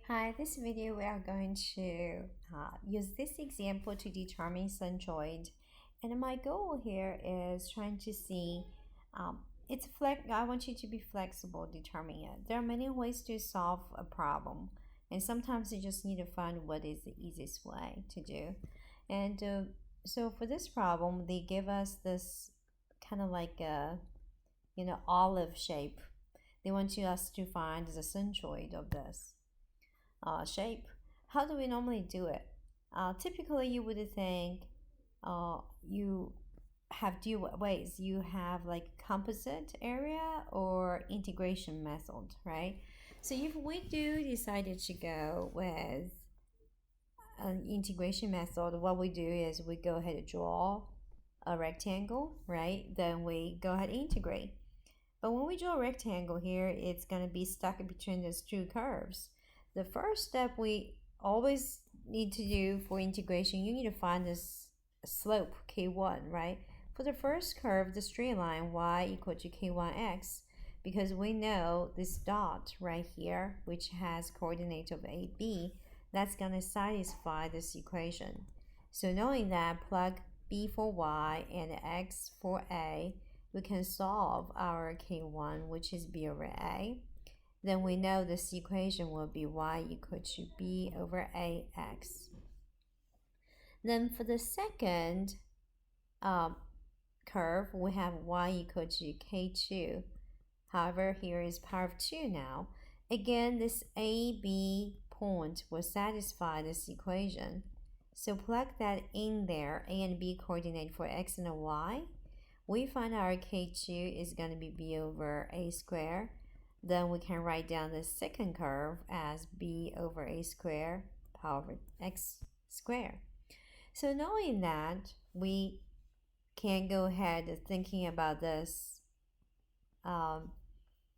Hi, this video we are going to use this example to determine centroid, and my goal here is trying to see I want you to be flexible determining it. There are many ways to solve a problem, and sometimes you just need to find what is the easiest way to do. And so for this problem, they give us this kind of like a olive shape. They want us to find the centroid of this shape. How do we normally do it? Typically, you would think you have two ways. You have like composite area or integration method, right? So if we do decided to go with an integration method, what we do is we go ahead and draw a rectangle, right? Then we go ahead and integrate. But when we draw a rectangle here, it's going to be stuck between those two curves. The first step we always need to do for integration, you need to find this slope k1, right? For the first curve, the straight line y equal to k1x, because we know this dot right here, which has coordinate of a, b, that's going to satisfy this equation. So knowing that, plug b for y and x for a, we can solve our k1, which is b over a. Then we know this equation will be y equal to b over ax. Then for the second curve, we have y equal to k2. However, here is power of 2 now. Again, this AB point will satisfy this equation. So plug that in there, a and b coordinate for x and y. We find our k2 is going to be b over a squared. Then we can write down the second curve as b over a squared power of x squared. So knowing that, we can go ahead thinking about this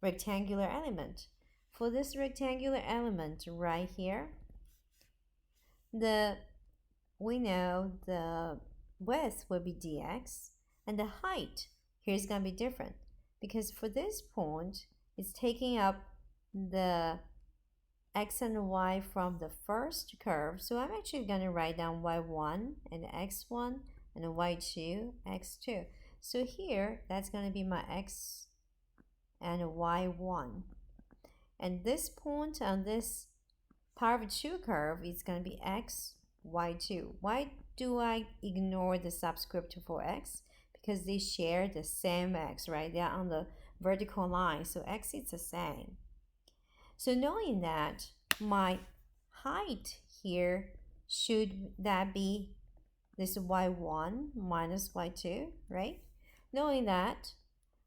rectangular element. For this rectangular element right here, we know the width will be dx, and the height here is going to be different, because for this point, it's taking up the x and y from the first curve. So I'm actually going to write down y1 and x1 and y2, x2. So here, that's going to be my x and y1. And this point on this power of 2 curve is going to be x, y2. Why do I ignore the subscript for x? Because they share the same x, right? They are on the vertical line, so x is the same. So knowing that, my height here, should that be this y1 minus y2, right? Knowing that,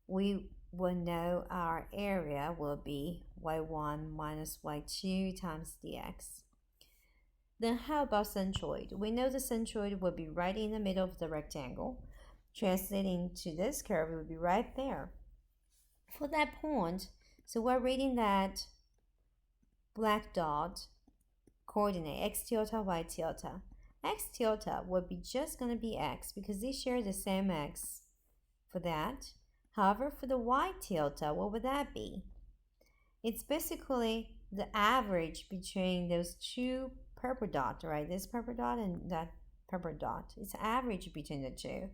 we will know our area will be y1 minus y2 times dx. Then how about centroid? We know the centroid will be right in the middle of the rectangle. Translating to this curve, it will be right there. For that point, so we're reading that black dot coordinate x tilde, y tilde. X tilde will be just going to be x because they share the same x for that. However, for the y tilde, what would that be? It's basically the average between those two purple dots, right? This purple dot and that purple dot. It's average between the two.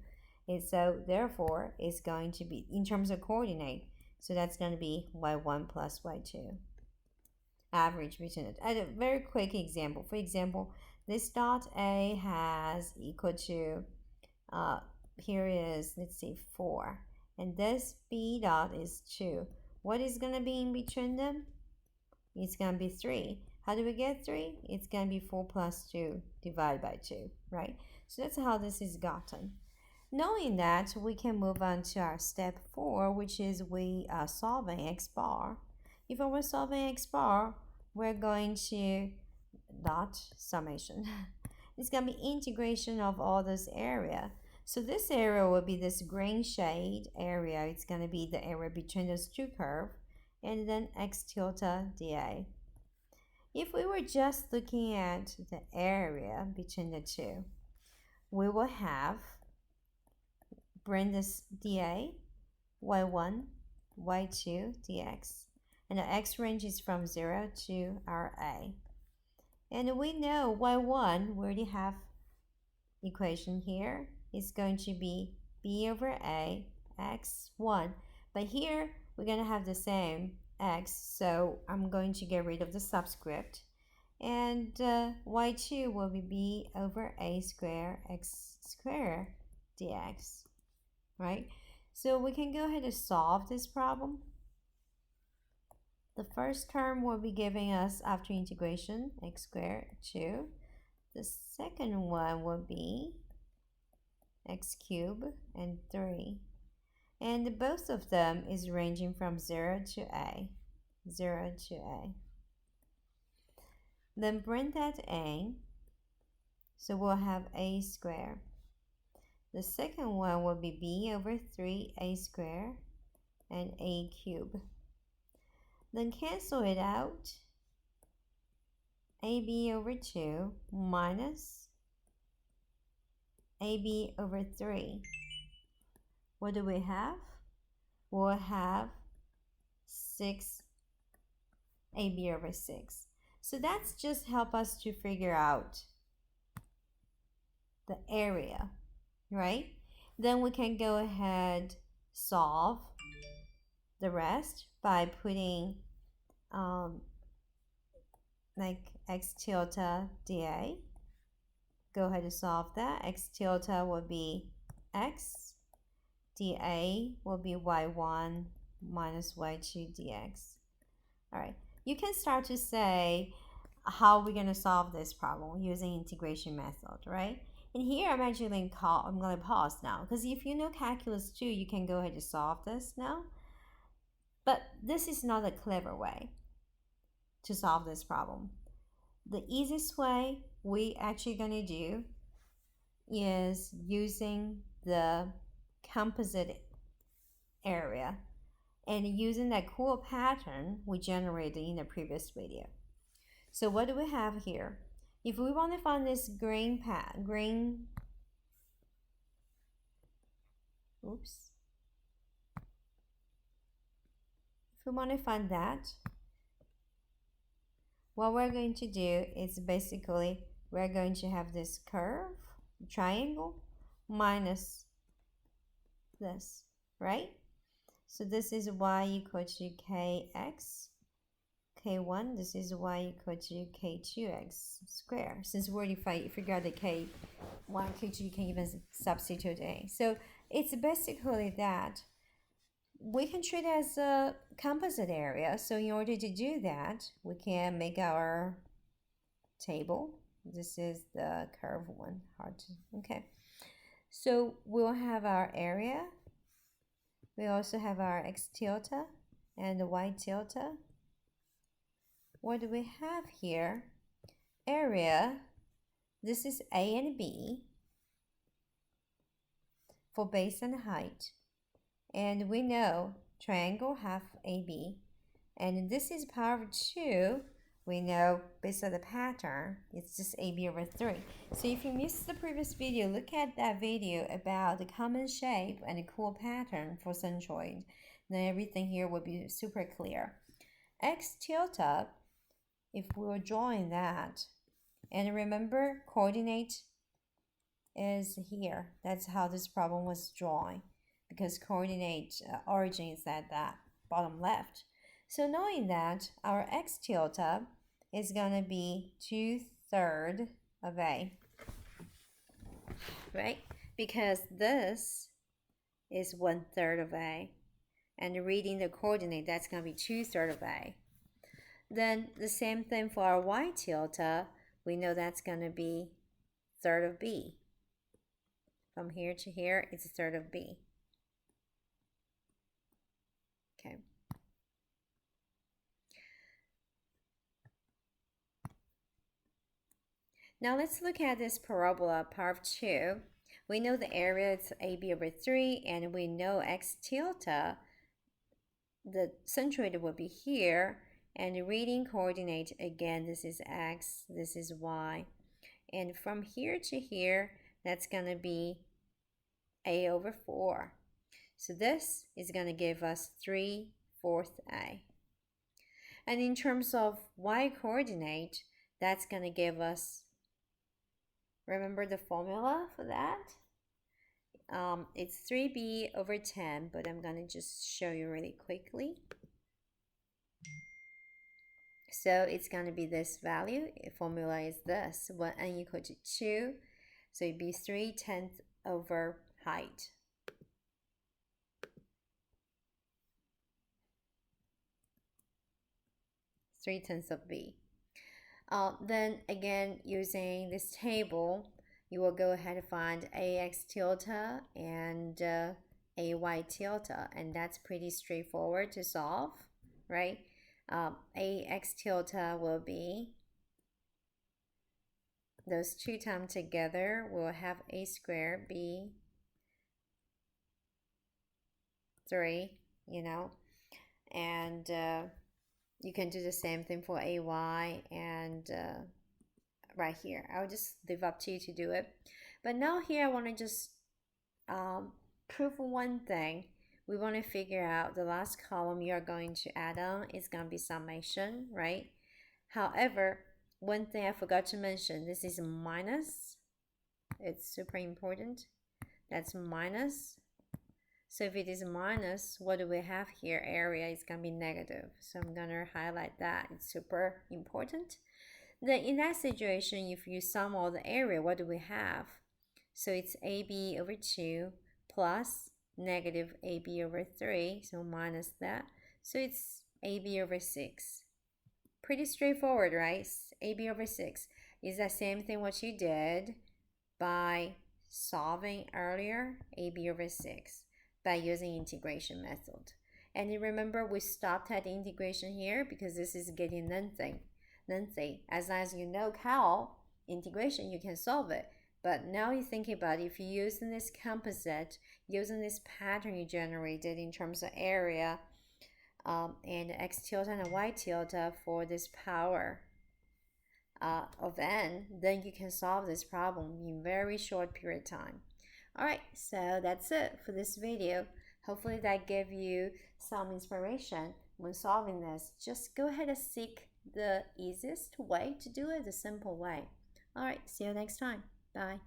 And so therefore, it's going to be, in terms of coordinate, so that's going to be y1 plus y2. Average between it. A very quick example. For example, this dot A has equal to, here is, let's see, 4. And this B dot is 2. What is going to be in between them? It's going to be 3. How do we get 3? It's going to be 4 plus 2 divided by 2, right? So that's how this is gotten. Knowing that, we can move on to our step 4, which is we are solving x bar. If we're solving x bar, we're going to dot summation. It's going to be integration of all this area. So this area will be this green shade area. It's going to be the area between those two curves, and then x tilde dA. If we were just looking at the area between the two, we will have bring this dA, y1, y2 dx, and the x range is from 0 to our a. And we know y1, we already have equation here. It's going to be b over a x1. But here, we're going to have the same x, so I'm going to get rid of the subscript. And y2 will be b over a square x squared dx, right? So we can go ahead and solve this problem. The first term will be giving us, after integration, x squared 2. The second one will be x cubed and 3. And both of them is ranging from 0 to a. 0 to a. Then bring that a. So we'll have a squared. The second one will be b over 3a squared and a cubed. Then cancel it out. ab over 2 minus ab over 3. What do we have? We'll have 6 ab over 6. So that's just help us to figure out the area, right? Then we can go ahead solve the rest by putting like x tilde dA. Go ahead and solve that. X tilde will be x, dA will be y1 minus y2 dx. All right, you can start to say how we're going to solve this problem using integration method, right? And here I'm actually going to pause now, because if you know calculus 2, you can go ahead and solve this now. But this is not a clever way to solve this problem. The easiest way we actually going to do is using the composite area and using that cool pattern we generated in the previous video. So what do we have here? If we want to find this green oops. If we want to find that, what we're going to do is basically we're going to have this curve, triangle, minus this, right? So this is y equal to kx, k1, this is y equal to k2x squared. Since we already figured out the k1, k2, you can even substitute a. So it's basically that. We can treat it as a composite area. So in order to do that, we can make our table. This is the curved one. Hard to, okay. So we'll have our area. We also have our x tilde and the y tilde. What do we have here? Area. This is a and b for base and height. And we know triangle half AB. And this is power of 2. We know based on the pattern, it's just AB over 3. So if you missed the previous video, look at that video about the common shape and the cool pattern for centroid. Then everything here will be super clear. X tilde, if we were drawing that, and remember coordinate is here. That's how this problem was drawn, because coordinate origin is at that bottom left. So knowing that, our x tilde is going to be 2/3 of a, right? Because this is 1/3 of a, and reading the coordinate, that's going to be 2/3 of a. Then the same thing for our y tilde, we know that's going to be 1/3 of b. From here to here, it's 1/3 of b. Okay. Now let's look at this parabola, power of 2. We know the area is AB over 3, and we know x tilde, the centroid will be here, and the reading coordinate, again, this is x, this is y. And from here to here, that's going to be a over 4. So this is going to give us 3/4 a. And in terms of y coordinate, That's going to give us, remember the formula for that? It's 3b over 10, but I'm going to just show you really quickly. So it's going to be this value. The formula is this, when n equal to 2. So it'd be 3/10 over height. Three-tenths of b. Then again, using this table, you will go ahead and find ax tilde and ay tilde, and that's pretty straightforward to solve, right? Ax tilde will be, those two times together will have a squared be 3, you know, and you can do the same thing for ay and right here. I'll just leave up to you to do it. But now here I want to just prove one thing. We want to figure out the last column you are going to add on is going to be summation, right? However, one thing I forgot to mention, this is minus. It's super important. That's minus. So if it is minus, what do we have here? Area is going to be negative. So I'm going to highlight that. It's super important. Then in that situation, if you sum all the area, what do we have? So it's AB over 2 plus negative AB over 3. So minus that. So it's AB over 6. Pretty straightforward, right? AB over 6 is the same thing what you did by solving earlier, AB over 6, by using integration method. And remember, we stopped at the integration here because this is getting lengthy. As long as you know how integration, you can solve it. But now you think about it, if you're using this composite, using this pattern you generated in terms of area, and x tilde and y tilde for this power of n, then you can solve this problem in very short period of time. Alright, so that's it for this video. Hopefully that gave you some inspiration when solving this. Just go ahead and seek the easiest way to do it, the simple way. Alright, see you next time. Bye.